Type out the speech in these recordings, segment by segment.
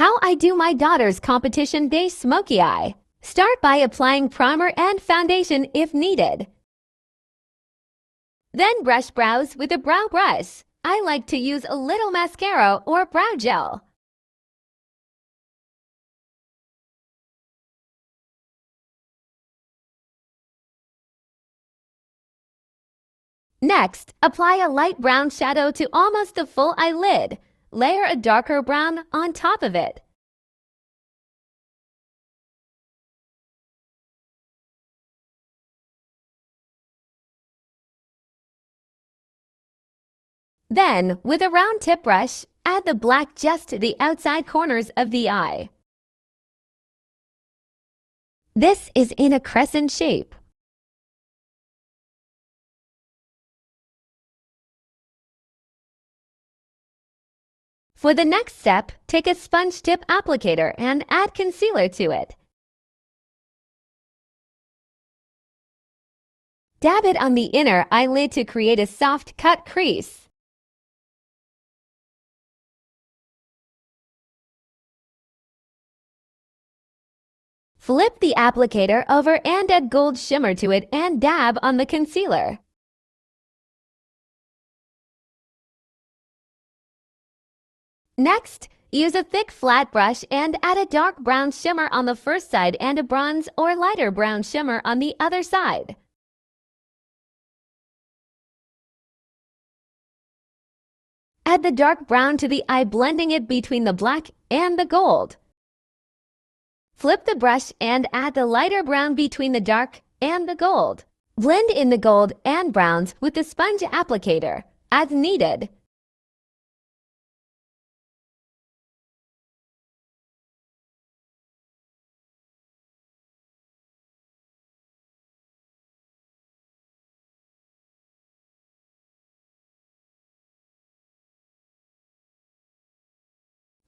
How I do my daughter's competition day smoky eye. Start by applying primer and foundation if needed. Then brush brows with a brow brush. I like to use a little mascara or brow gel. Next, apply a light brown shadow to almost the full eyelid. Layer a darker brown on top of it. Then, with a round tip brush, add the black just to the outside corners of the eye. This is in a crescent shape. For the next step, take a sponge tip applicator and add concealer to it. Dab it on the inner eyelid to create a soft cut crease. Flip the applicator over and add gold shimmer to it and dab on the concealer. Next, use a thick flat brush and add a dark brown shimmer on the first side and a bronze or lighter brown shimmer on the other side. Add the dark brown to the eye, blending it between the black and the gold. Flip the brush and add the lighter brown between the dark and the gold. Blend in the gold and browns with the sponge applicator, as needed.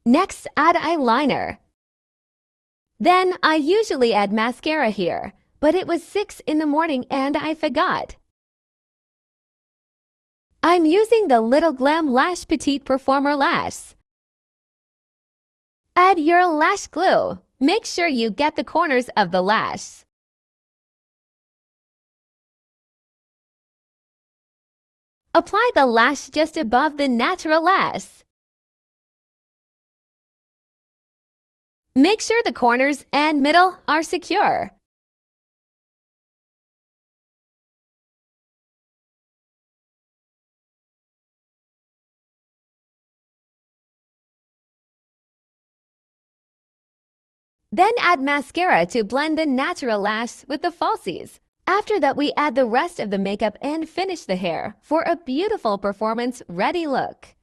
Next, add eyeliner. Then, I usually add mascara here, but it was 6 in the morning and I forgot. I'm using the Little Glam Lash Petite Performer Lash. Add your lash glue. Make sure you get the corners of the lash. Apply the lash just above the natural lash. Make sure the corners and middle are secure. Then add mascara to blend the natural lash with the falsies. After that, we add the rest of the makeup and finish the hair for a beautiful performance-ready look.